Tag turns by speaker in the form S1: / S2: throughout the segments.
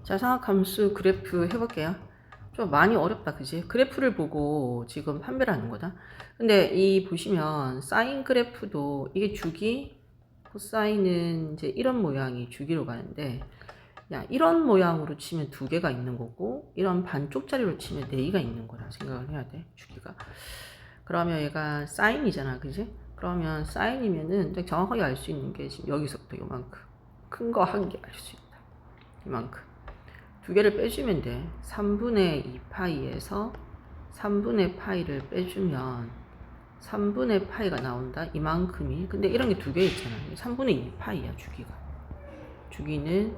S1: 자사함수 그래프 해볼게요. 좀 많이 어렵다, 그지? 그래프를 보고 지금 판별을 하는 거다. 근데 이 보시면 사인 그래프도 이게 주기, 코사인은 이제 이런 모양이 주기로 가는데, 야, 이런 모양으로 치면 두 개가 있는 거고, 이런 반쪽짜리로 치면 네 개가 있는 거라 생각을 해야 돼, 주기가. 그러면 얘가 사인이잖아, 그지? 그러면 사인이면은 정확하게 알 수 있는 게 지금 여기서부터 요만큼. 큰 거 한 개 알 수 있다. 이만큼. 두 개를 빼주면 돼. 3분의 2파이에서 3분의 파이를 빼주면 3분의 파이가 나온다. 이만큼이. 근데 이런 게 두 개 있잖아. 3분의 2파이야, 주기가. 주기는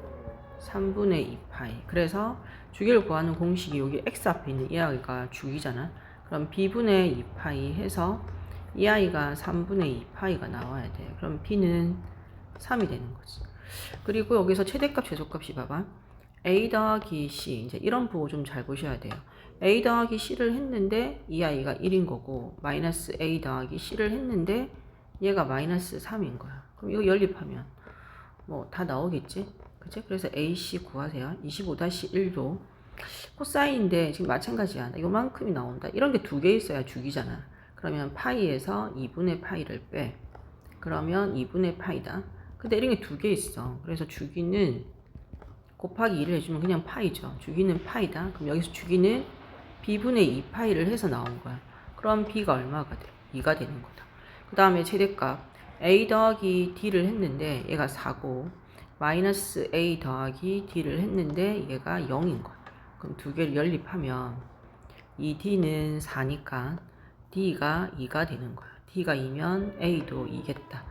S1: 3분의 2파이. 그래서 주기를 구하는 공식이 여기 x 앞에 있는 이 아이가 주기잖아. 그럼 b분의 2파이 해서 이 아이가 3분의 2파이가 나와야 돼. 그럼 b는 3이 되는 거지. 그리고 여기서 최대값, 최소값이 봐봐. a 더하기 c, 이제 이런 부호 좀 잘 보셔야 돼요. a 더하기 c를 했는데 이 아이가 1인 거고, 마이너스 a 더하기 c를 했는데 얘가 마이너스 3인 거야. 그럼 이거 연립하면 뭐 다 나오겠지? 그치? 그래서 ac 구하세요. 25-1도 코사인인데 지금 마찬가지야. 요만큼이 나온다. 이런 게 두 개 있어야 주기잖아. 그러면 파이에서 2분의 파이를 빼. 그러면 2분의 파이다. 근데 이런 게 두 개 있어. 그래서 주기는 곱하기 2를 해주면 그냥 파이죠. 주기는 파이다. 그럼 여기서 주기는 b분의 2파이를 해서 나온 거야. 그럼 b가 얼마가 돼? 2가 되는 거다. 그 다음에 최대값 a 더하기 d를 했는데 얘가 4고, 마이너스 a 더하기 d를 했는데 얘가 0인 거야. 그럼 두 개를 연립하면 이 d는 4니까 d가 2가 되는 거야. d가 2면 a도 2겠다.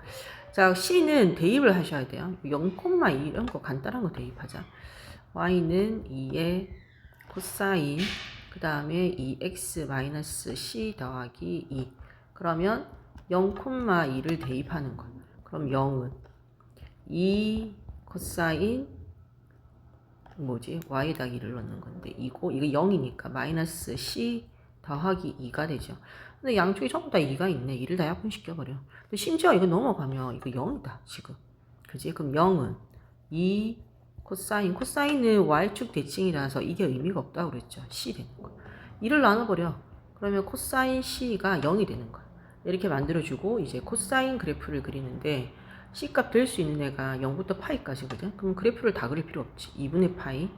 S1: 자, c는 대입을 하셔야 돼요. 0,2 이런 거 간단한 거 대입하자. y는 2의 코사인, 그 다음에 2x-c 더하기 2. 그러면 0,2를 대입하는 거예요. 그럼 0은 2 코사인 뭐지? y에다 2를 넣는 건데 이거 0이니까 마이너스 c 더하기 2가 되죠. 근데 양쪽이 전부 다 2가 있네. 2를 다 약분시켜버려. 근데 심지어 이거 넘어가면 이거 0이다 지금. 그지? 그럼 0은 2 코사인은 y축 대칭이라서 이게 의미가 없다고 그랬죠. c 되는 거. 2를 나눠버려. 그러면 코사인 c가 0이 되는 거야. 이렇게 만들어주고 이제 코사인 그래프를 그리는데 C값 될 수 있는 애가 0부터 파이까지거든. 그럼 그래프를 다 그릴 필요 없지. 2분의 파이,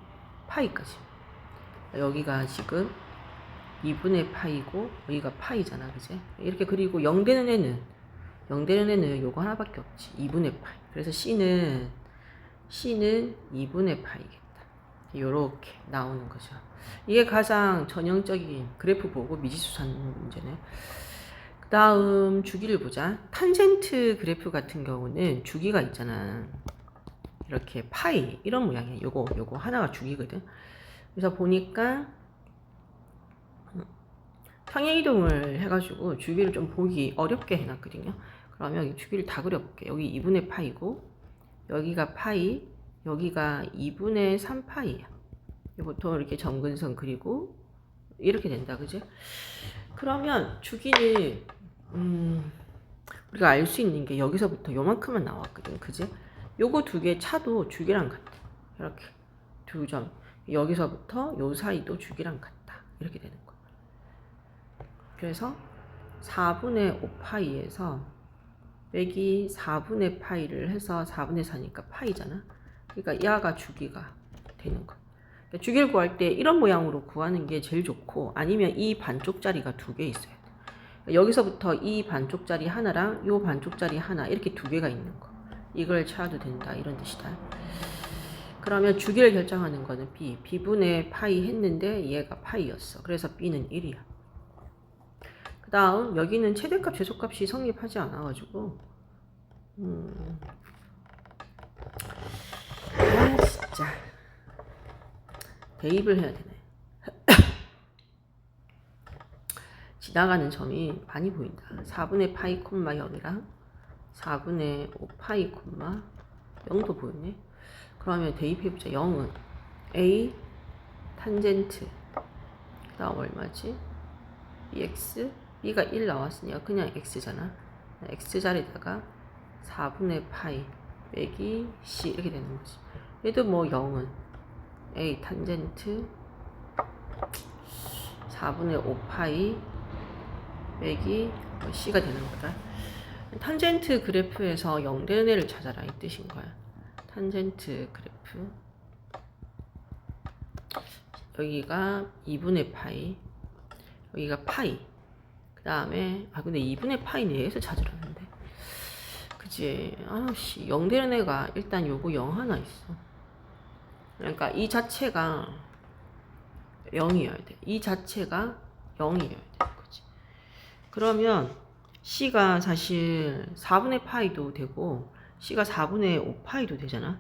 S1: 파이까지. 여기가 지금 2분의 파이고 여기가 파이잖아, 그지? 이렇게 그리고 0 되는 애는 요거 하나밖에 없지. 2분의 파이. 그래서 C는 2분의 파이겠다. 요렇게 나오는 거죠. 이게 가장 전형적인 그래프 보고 미지수산 문제네. 그 다음 주기를 보자. 탄젠트 그래프 같은 경우는 주기가 있잖아. 이렇게 파이 이런 모양이야. 요거 하나가 주기거든. 그래서 보니까 평행이동을 해가지고 주기를 좀 보기 어렵게 해놨거든요. 그러면 여기 주기를 다 그려볼게. 여기 2분의 파이고 여기가 파이, 여기가 2분의 3파이야. 보통 이렇게 점근선 그리고 이렇게 된다, 그지? 그러면 주기는 우리가 알 수 있는 게 여기서부터 요만큼만 나왔거든, 그지? 요거 두 개 차도 주기랑 같아. 이렇게 두 점. 여기서부터 요 사이도 주기랑 같다. 이렇게 되는 거야. 그래서 4분의 5파이에서 빼기 4분의 파이를 해서 4분의 4니까 파이잖아. 그러니까 야가 주기가 되는 거야. 그러니까 주기를 구할 때 이런 모양으로 구하는 게 제일 좋고, 아니면 이 반쪽짜리가 두 개 있어야 돼. 그러니까 여기서부터 이 반쪽짜리 하나랑 이 반쪽짜리 하나 이렇게 두 개가 있는 거. 이걸 찾아도 된다 이런 뜻이다. 그러면 주기를 결정하는 거는 b분의 파이 했는데 얘가 파이였어. 그래서 b는 1이야. 그 다음 여기는 최대값 최소값이 성립하지 않아가지고 진짜 대입을 해야 되네. 지나가는 점이 많이 보인다. 4분의 파이 콤마 0이랑 4분의 5파이 콤마 0도 보이네. 그러면 대입해보자. 0은 a 탄젠트 그 다음 얼마지? bx b가 1 나왔으니까 그냥 x잖아. x자리에다가 4분의 파이 빼기 c 이렇게 되는 거지. 얘도 뭐 0은 A 탄젠트 4분의 5파이 빼기 C가 되는 거다. 탄젠트 그래프에서 0 되는 애를 찾아라 이 뜻인 거야. 탄젠트 그래프 여기가 2분의 파이 여기가 파이 그 다음에 근데 2분의 파이 내에서 찾으라는데 그치. 아씨 0 되는 애가 일단 요거 0 하나 있어. 그러니까 이 자체가 0이어야 돼. 이 자체가 0이어야 돼. 그치. 그러면 C가 사실 4분의 파이도 되고 C가 4분의 5파이도 되잖아.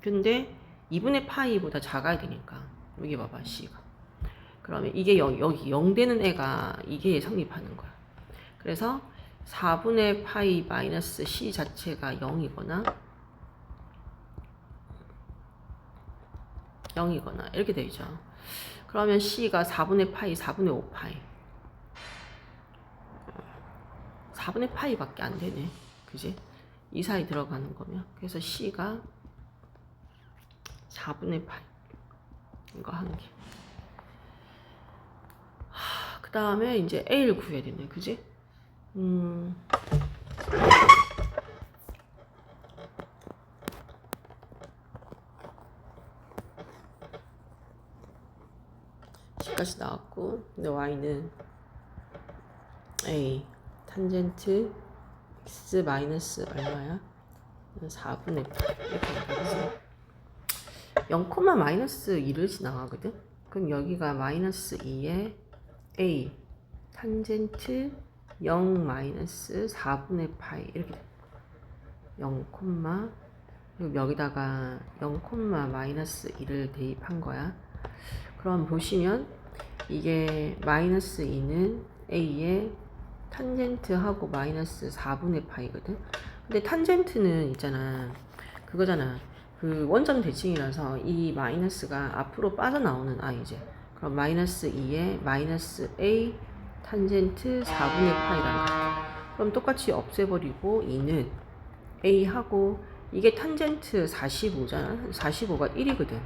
S1: 근데 2분의 파이보다 작아야 되니까 여기 봐봐 C가. 그러면 이게 여기 0 되는 애가 이게 성립하는 거야. 그래서 4분의 파이 마이너스 C 자체가 0이거나 이렇게 되죠. 그러면 C가 4분의 파이 4분의 5파이 4분의 파이밖에 안 되네. 그지? 이 사이 들어가는 거면. 그래서 C가 4분의 파이. 이거 한 개. 그 다음에 이제 A를 구해야 되네. 그지? C까지 나왔고, 근데 Y는 A 탄젠트 X 마이너스 얼마야? 4분의 8 이렇게 나가지. 0, 마이너스 2를 지나가거든? 그럼 여기가 마이너스 2에 A 탄젠트 0 마이너스 4분의 파이 이렇게 돼. 0, 그리고 여기다가 0, 마이너스 2를 대입한 거야. 그럼 보시면 이게 마이너스 2는 A에 탄젠트하고 마이너스 4분의 파이거든. 근데 탄젠트는 있잖아. 그거잖아. 그 원점 대칭이라서 이 마이너스가 앞으로 빠져나오는 i제. 그럼 마이너스 2에 마이너스 A 탄젠트 4분의 파이라는 거. 그럼 똑같이 없애버리고 2는 A하고 이게 탄젠트 45잖아. 45가 1이거든.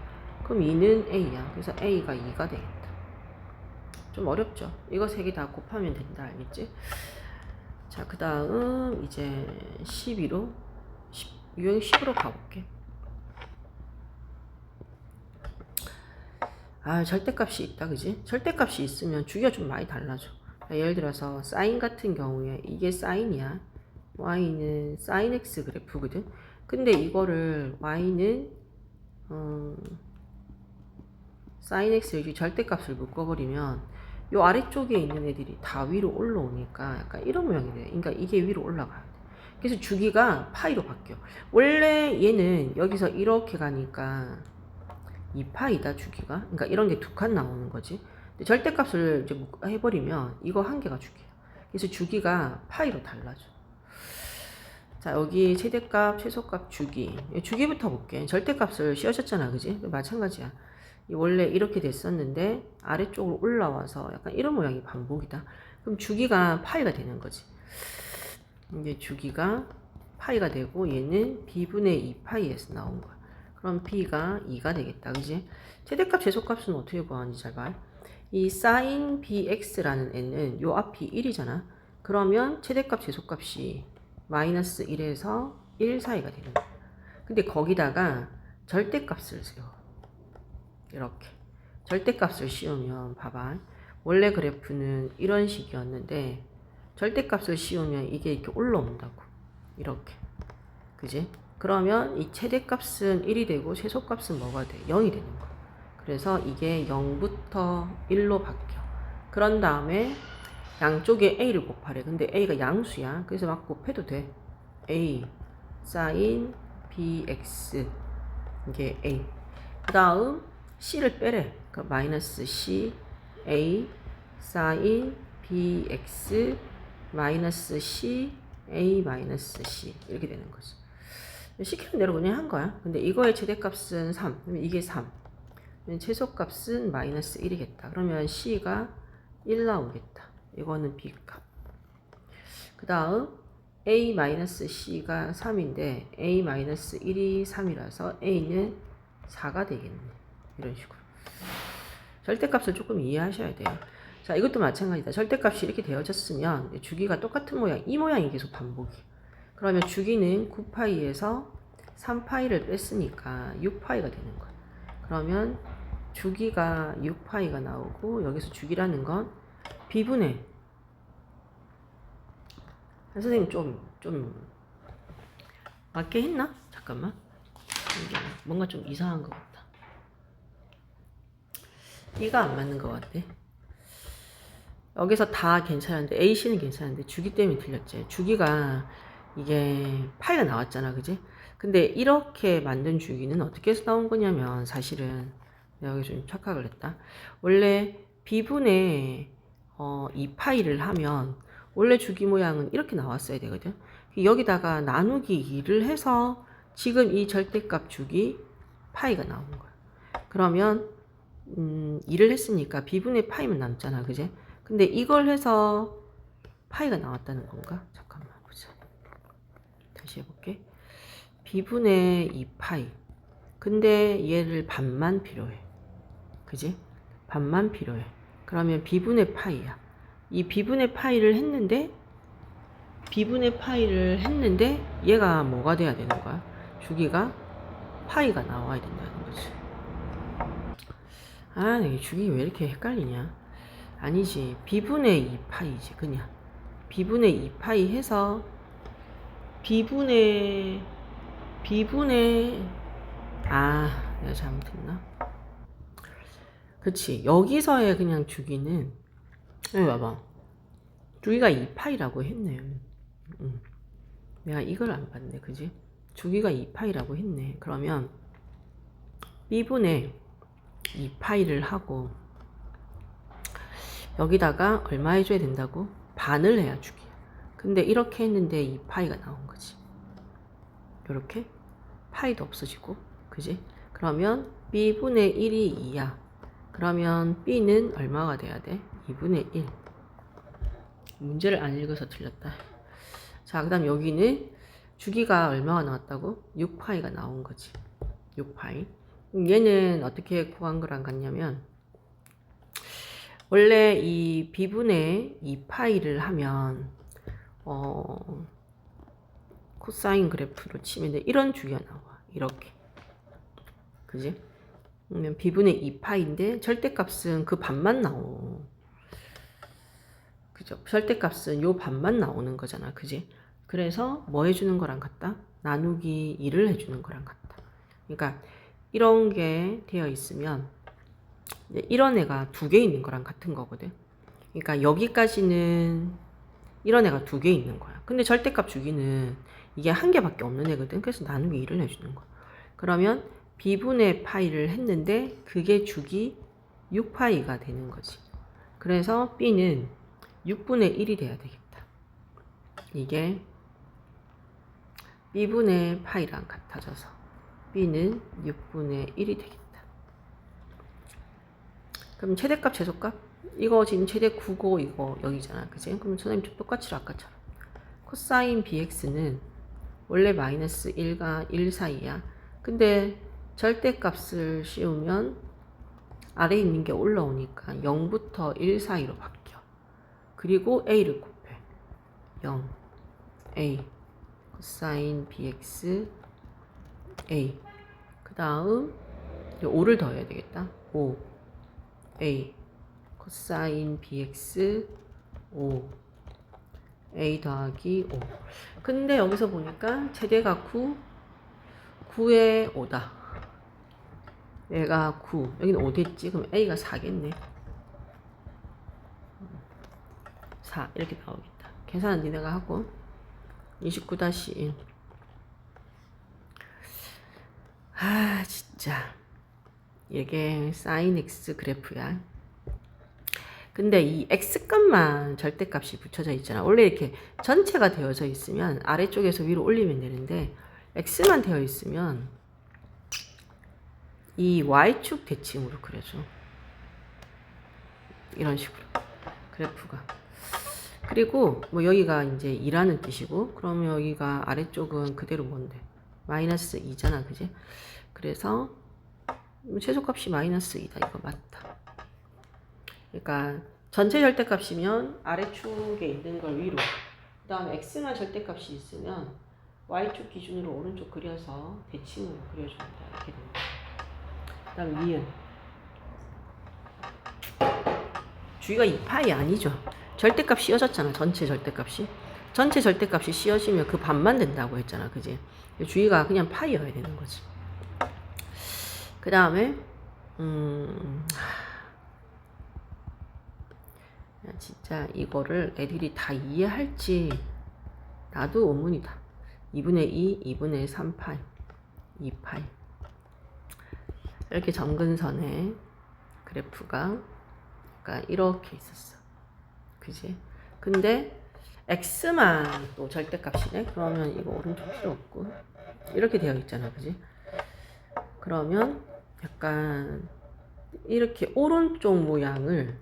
S1: 그럼 2는 A야. 그래서 A가 2가 되겠다. 좀 어렵죠? 이거 3개 다 곱하면 된다. 알겠지? 자, 그 다음 이제 12로 유형 10으로 가볼게. 절대값이 있다. 그지? 절대값이 있으면 주기가 좀 많이 달라져. 예를 들어서 사인 같은 경우에 이게 사인이야. y는 사인 x 그래프거든. 근데 이거를 y는 사인 x 여기 절대값을 묶어버리면 요 아래쪽에 있는 애들이 다 위로 올라오니까 약간 이런 모양이 돼. 그러니까 이게 위로 올라가야 돼. 그래서 주기가 파이로 바뀌어. 원래 얘는 여기서 이렇게 가니까 2파이다 주기가. 그러니까 이런 게 2칸 나오는 거지. 근데 절대값을 이제 해버리면 이거 한 개가 주기야. 그래서 주기가 파이로 달라져. 자, 여기 최대값, 최소값, 주기. 주기부터 볼게. 절대값을 씌워줬잖아, 그지? 마찬가지야. 원래 이렇게 됐었는데 아래쪽으로 올라와서 약간 이런 모양이 반복이다. 그럼 주기가 파이가 되는 거지. 이제 주기가 파이가 되고 얘는 b분의 2파이에서 나온 거야. 그럼 b가 2가 되겠다. 그지? 최대값, 최소값은 어떻게 구하는지 잘 봐. 이 sin bx라는 애는 요 앞이 1이잖아. 그러면 최대값, 최소값이 마이너스 1에서 1 사이가 되는 거야. 근데 거기다가 절대값을 세워. 이렇게. 절대값을 씌우면 봐봐. 원래 그래프는 이런 식이었는데 절대값을 씌우면 이게 이렇게 올라온다고. 이렇게. 그지? 그러면 이 최대값은 1이 되고 최소값은 뭐가 돼? 0이 되는 거야. 그래서 이게 0부터 1로 바뀌어. 그런 다음에 양쪽에 a를 곱하래. 근데 a가 양수야. 그래서 막 곱해도 돼. a sin bx 이게 a. 그 다음 c를 빼래. 그러니까 마이너스 c a sin bx 마이너스 c a 마이너스 c 이렇게 되는 거지. 시키는 대로 그냥 한 거야. 근데 이거의 최대값은 3. 그러면 이게 3. 최소값은 마이너스 1이겠다. 그러면 c가 1 나오겠다. 이거는 b값. 그 다음 a-c가 3인데 a-1이 3이라서 a는 4가 되겠네. 이런 식으로. 절대값을 조금 이해하셔야 돼요. 자, 이것도 마찬가지다. 절대값이 이렇게 되어졌으면 주기가 똑같은 모양, 이 모양이 계속 반복이. 그러면 주기는 9파이에서 3파이를 뺐으니까 6파이가 되는 거야. 그러면 주기가 6파이가 나오고 여기서 주기라는 건 B분의 선생님 좀 맞게 했나? 잠깐만. 이게 뭔가 좀 이상한 것 같다. B가 안 맞는 것 같아. 여기서 다 괜찮은데 AC는 괜찮은데 주기 때문에 틀렸지. 주기가 이게 파이가 나왔잖아, 그지? 근데 이렇게 만든 주기는 어떻게 해서 나온 거냐면 사실은 내가 여기 좀 착각을 했다. 원래 B분의 2파이를 하면 원래 주기 모양은 이렇게 나왔어야 되거든. 여기다가 나누기 2를 해서 지금 이 절대값 주기 파이가 나온 거야. 그러면 2를 했으니까 B분의 파이만 남잖아, 그제? 근데 이걸 해서 파이가 나왔다는 건가? 잠깐만 보자. 다시 해볼게. B분의 2파이. 근데 얘를 반만 필요해. 그지? 반만 필요해. 그러면 B분의 파이야. 이 B분의 파이를 했는데 얘가 뭐가 돼야 되는 거야? 주기가 파이가 나와야 된다는 거지. 아, 내 주기 왜 이렇게 헷갈리냐? 아니지. B분의 2파이지, 그냥. B분의 2파이 해서 B분의 내가 잘못했나? 그치. 여기서의 그냥 주기는 여기 봐봐. 주기가 2파이라고 했네. 내가 이걸 안 봤네, 그지? 주기가 2파이라고 했네. 그러면 B분의 2파이를 하고 여기다가 얼마 해줘야 된다고? 반을 해야 주기야. 근데 이렇게 했는데 2파이가 나온 거지. 이렇게 파이도 없어지고, 그지? 그러면 B분의 1이 2야. 그러면 B는 얼마가 돼야 돼? 2분의 1. 문제를 안 읽어서 틀렸다. 자, 그 다음 여기는 주기가 얼마가 나왔다고? 6파이가 나온 거지. 6파이. 얘는 어떻게 구한 거랑 같냐면 원래 이 B분의 2파이를 하면 코사인 그래프로 치면 이런 주기가 나와. 이렇게. 그지? 그러면 B분의 2파이인데 절대값은 그 반만 나오. 그죠? 절대값은 요 반만 나오는 거잖아. 그지? 그래서 뭐 해주는 거랑 같다? 나누기 2를 해주는 거랑 같다. 그러니까 이런 게 되어 있으면 이런 애가 두 개 있는 거랑 같은 거거든. 그러니까 여기까지는 이런 애가 두 개 있는 거야. 근데 절대값 주기는 이게 한 개밖에 없는 애거든. 그래서 나누기 2를 해주는 거야. 그러면 B분의 파이를 했는데 그게 주기 6파이가 되는 거지. 그래서 B는 6분의 1이 돼야 되겠다. 이게 B분의 파이랑 같아져서 B는 6분의 1이 되겠다. 그럼 최대값, 최소값? 이거 지금 최대 9고 이거 여기잖아. 그치? 그럼 선생님 좀 똑같이 아까처럼. 코사인 bx는 원래 마이너스 1과 1 사이야. 근데 절대값을 씌우면 아래에 있는 게 올라오니까 0부터 1 사이로 바뀌어. 그리고 a를 곱해. 0, a, 코사인 bx, a. 그 다음 5를 더해야 되겠다. 5, a, 코사인 bx, 5, a 더하기 5. 근데 여기서 보니까 최대가 9, 9에 5다. 얘가 9, 여기는 5 됐지? 그럼 a가 4겠네. 4 이렇게 나오겠다. 계산은 니네가 하고 29-1. 아 진짜 이게 사인 x 그래프야. 근데 이 x값만 절대값이 붙여져 있잖아. 원래 이렇게 전체가 되어져 있으면 아래쪽에서 위로 올리면 되는데 x만 되어 있으면 이 y축 대칭으로 그려줘. 이런 식으로 그래프가. 그리고 뭐 여기가 이제 2라는 뜻이고, 그러면 여기가 아래쪽은 그대로 뭔데? 마이너스 2잖아, 그지? 그래서 최소값이 마이너스 2다. 이거 맞다. 그러니까 전체 절대값이면 아래축에 있는 걸 위로, 그 다음에 x만 절대값이 있으면 y축 기준으로 오른쪽 그려서 대칭으로 그려준다. 이렇게 됩니다. 그 다음 니은 주의가 2파이 아니죠. 절대값 씌워졌잖아. 전체 절대값이 씌워지면 그 반만 된다고 했잖아. 그지? 주의가 그냥 파이여야 되는 거지. 그 다음에 진짜 이거를 애들이 다 이해할지 나도 의문이다. 2분의 2, 2분의 3파이, 2파이. 이렇게 점근선의 그래프가 그러니까 이렇게 있었어. 그지? 근데 x만 또 절대값이네. 그러면 이거 오른쪽 필요 없고 이렇게 되어 있잖아. 그지? 그러면 약간 이렇게 오른쪽 모양을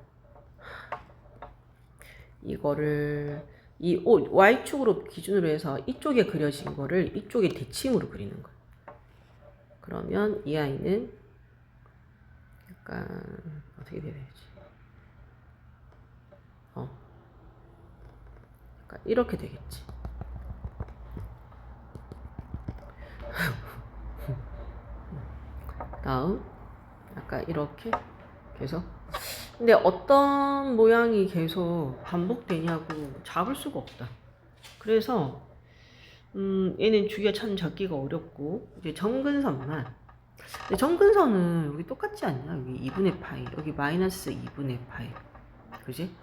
S1: 이거를 이 y축으로 기준으로 해서 이쪽에 그려진 거를 이쪽에 대칭으로 그리는 거야. 그러면 이 아이는 약간 어떻게 돼야 되지? 약간 이렇게 되겠지. 다음 약간 이렇게 계속. 근데 어떤 모양이 계속 반복되냐고 잡을 수가 없다. 그래서 얘는 주기가 참 잡기가 어렵고 이제 점근선만. 근데 점근선은 여기 똑같지 않냐? 여기 2분의 파이, 여기 마이너스 2분의 파이, 그지?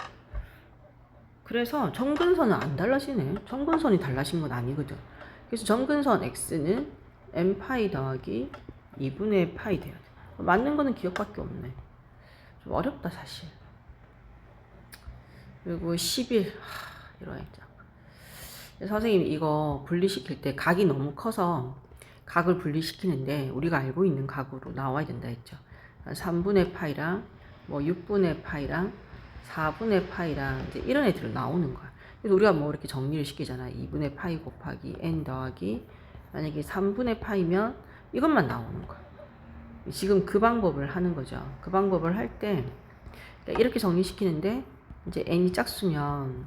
S1: 그래서 점근선은 안 달라지네. 점근선이 달라진 건 아니거든. 그래서 점근선 x는 m 파이 더하기 2분의 파이 돼야 돼. 맞는 거는 기억밖에 없네. 좀 어렵다 사실. 그리고 11 이런 있잖아. 선생님 이거 분리시킬 때 각이 너무 커서 각을 분리시키는데 우리가 알고 있는 각으로 나와야 된다 했죠. 3분의 파이랑 뭐 6분의 파이랑 4분의 파이랑 이제 이런 애들은 나오는 거야. 그래서 우리가 뭐 이렇게 정리를 시키잖아. 2분의 파이 곱하기 n 더하기 만약에 3분의 파이면 이것만 나오는 거야. 지금 그 방법을 하는 거죠. 그 방법을 할 때 이렇게 정리시키는데 이제 n이 짝수면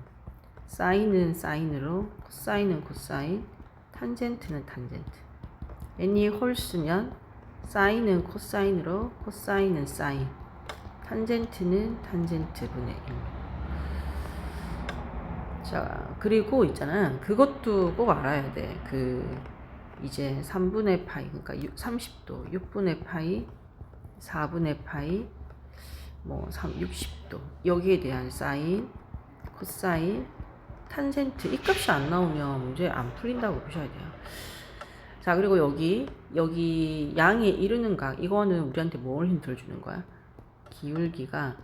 S1: 사인은 사인으로, 코사인은 코사인, 탄젠트는 탄젠트. n이 홀수면 사인은 코사인으로, 코사인은 사인, 탄젠트는 탄젠트 분의 1. 자, 그리고 있잖아. 그것도 꼭 알아야 돼. 이제 3분의 파이, 그러니까 30도, 6분의 파이, 4분의 파이, 뭐 60도. 여기에 대한 사인, 코사인, 탄젠트. 이 값이 안 나오면 문제 안 풀린다고 보셔야 돼요. 자, 그리고 여기 양에 이르는 각. 이거는 우리한테 뭘 힌트를 주는 거야? 기울기가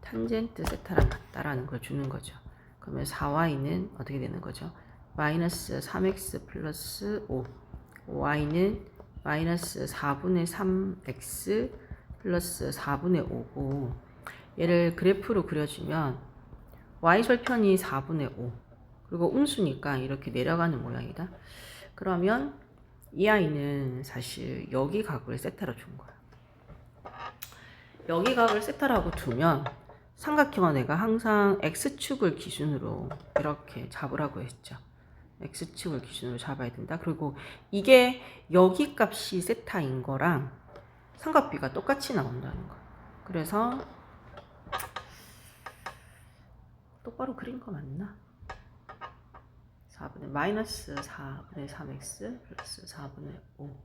S1: 탄젠트 세타랑 같다라는 걸 주는 거죠. 그러면 4y는 어떻게 되는 거죠? 마이너스 3x 플러스 5. y는 마이너스 4분의 3x 플러스 4분의 5고, 얘를 그래프로 그려주면 y절편이 4분의 5, 그리고 음수니까 이렇게 내려가는 모양이다. 그러면 이 아이는 사실 여기 각을 세타로 준 거야. 여기 각을 세타라고 두면 삼각형은 내가 항상 x축을 기준으로 이렇게 잡으라고 했죠. x축을 기준으로 잡아야 된다. 그리고 이게 여기 값이 세타인 거랑 삼각비가 똑같이 나온다는 거. 그래서 똑바로 그린 거 맞나? 4분의 마이너스 4분의 3x 플러스 4분의 5.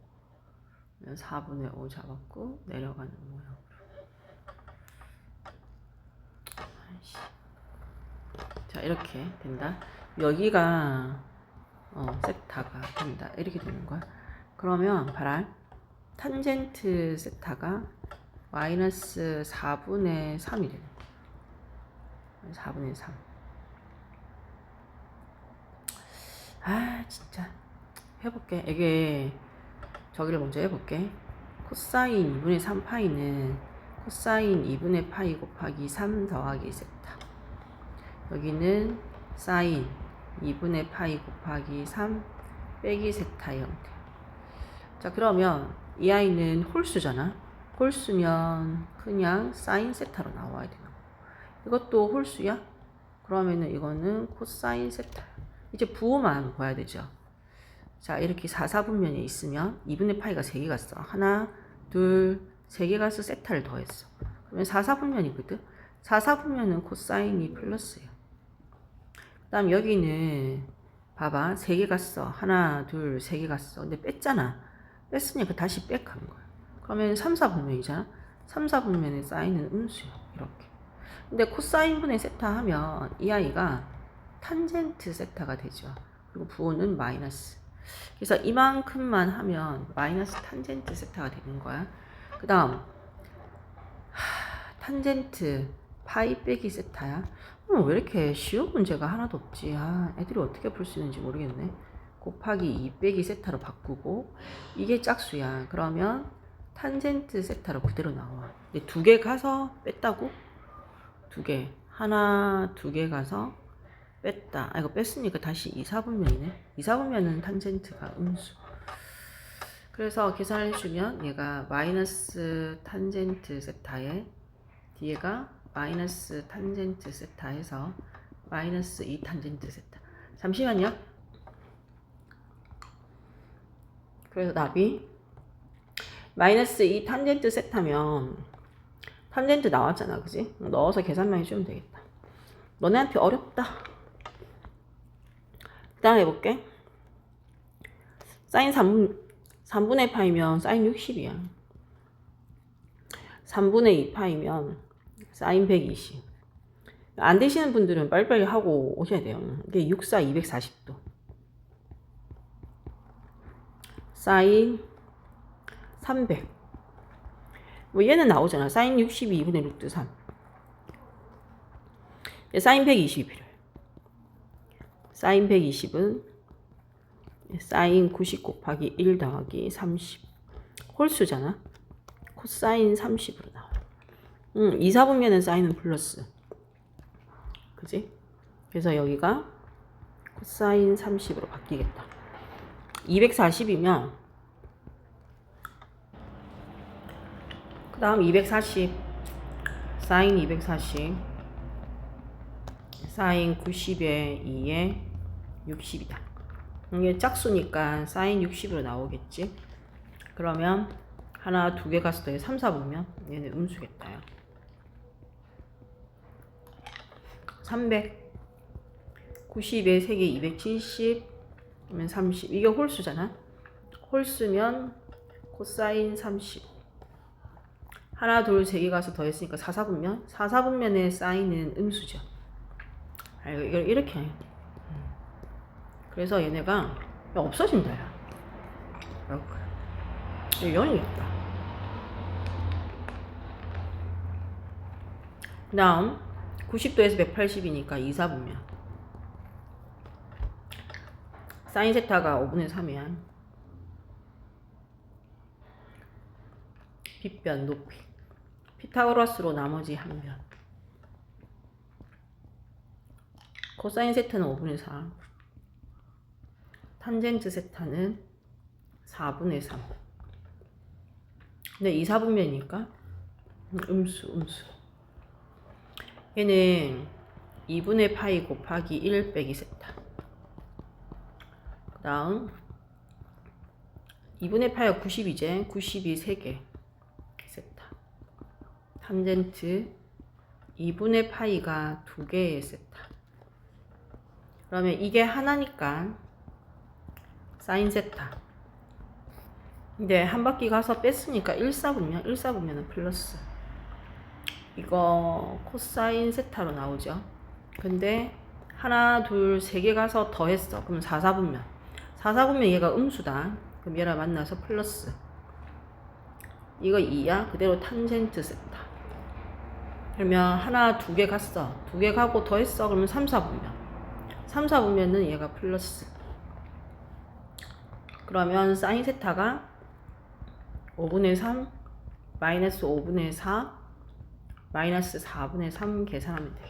S1: 4분의 5 잡았고 내려가는 모양으로. 자, 이렇게 된다. 여기가 세타가 된다. 이렇게 되는 거야. 그러면 봐라. 탄젠트 세타가 마이너스 4분의 3이 되는 거야. 4분의 3. 아, 진짜. 해볼게. 이게 저기를 먼저 해볼게. 코사인 2분의 3파이는 코사인 2분의 파이 곱하기 3 더하기 세타. 여기는 사인 2분의 파이 곱하기 3 빼기 세타 형태. 자, 그러면 이 아이는 홀수잖아. 홀수면 그냥 사인 세타로 나와야 되는 거. 이것도 홀수야? 그러면은 이거는 코사인 세타. 이제 부호만 봐야 되죠. 자, 이렇게 4사분면에 있으면 2분의 파이가 3개가 있어. 하나, 둘, 3개가 있어. 세타를 더했어. 그러면 4사분면이거든. 4사분면은 코사인이 플러스예요. 그 다음 여기는 봐봐. 3개가 써. 하나, 둘, 3개가 써. 근데 뺐잖아. 뺐으니까 다시 빽한 거야. 그러면 3, 4분면이잖아. 3, 4분면의 사인은 음수야. 이렇게. 근데 코사인 분의 세타 하면 이 아이가 탄젠트 세타가 되죠. 그리고 부호는 마이너스. 그래서 이만큼만 하면 마이너스 탄젠트 세타가 되는 거야. 그 다음 탄젠트 파이 빼기 세타야. 왜 이렇게 쉬운 문제가 하나도 없지. 애들이 어떻게 풀 수 있는지 모르겠네. 곱하기 2 빼기 세타로 바꾸고 이게 짝수야. 그러면 탄젠트 세타로 그대로 나와. 근데 2개 가서 뺐다고? 2개. 하나, 2개 가서 뺐다. 이거 뺐으니까 다시 2, 4분면이네. 2, 4분면은 탄젠트가 음수. 그래서 계산을 해주면 얘가 마이너스 탄젠트 세타에 뒤에가 마이너스 탄젠트 세타 해서 마이너스 2 탄젠트 세타. 잠시만요. 그래서 답이 마이너스 2 탄젠트 세타면 탄젠트 나왔잖아. 그지? 넣어서 계산만 해주면 되겠다. 너네한테 어렵다. 그 다음 해볼게. 사인 3분의 파이면 사인 60이야. 3분의 2 파이면 사인 120. 안 되시는 분들은 빨리빨리 하고 오셔야 돼요. 이게 6, 4, 240도. 사인 300. 뭐 얘는 나오잖아. 사인 62 2분의 루트 3. 사인 120이 필요해. 사인 120은 사인 90 곱하기 1 더하기 30. 홀수잖아. 코사인 30으로 나와. 2, 4분면은 사인은 플러스. 그지? 그래서 여기가 코사인 30으로 바뀌겠다. 240이면 그 다음 240 사인 240 사인 90에 2에 60이다. 이게 짝수니까 사인 60으로 나오겠지. 그러면 하나, 2개 갔을 때 3, 4분면 얘는 음수겠다. 300 90에 3개 270 그러면 30. 이게 홀수잖아. 홀수면 코사인 30. 하나, 둘, 3개 가서 더했으니까 4, 4분면. 4, 4분면의 사인은 음수죠. 이걸 이렇게 해. 그래서 얘네가 없어진다. 이렇게. 연이 있다. 그 다음 90도에서 180이니까 2, 4분면. 사인 세타가 5분의 3이야. 빗변 높이. 피타고라스로 나머지 한 변. 코사인 세타는 5분의 4. 탄젠트 세타는 4분의 3. 근데 2, 4분면이니까 음수. 얘는 2분의 파이 곱하기 1 빼기 세타. 그 다음 2분의 파이가 90이제 90이 3개 세타. 탄젠트 2분의 파이가 2개의 세타. 그러면 이게 하나니까 사인 세타. 근데 한 바퀴 가서 뺐으니까 1, 4분면 1, 4분면은 플러스. 이거 코사인 세타로 나오죠. 근데 하나, 둘, 3개 가서 더했어. 그럼 4, 4분면. 4, 4분면 얘가 음수다. 그럼 얘랑 만나서 플러스. 이거 2야. 그대로 탄젠트 세타. 그러면 하나, 2개 갔어. 2개 가고 더했어. 그러면 3, 4분면. 3, 4분면은 얘가 플러스. 그러면 사인 세타가 5분의 3 마이너스 5분의 4 마이너스 4분의 3 계산하면 돼.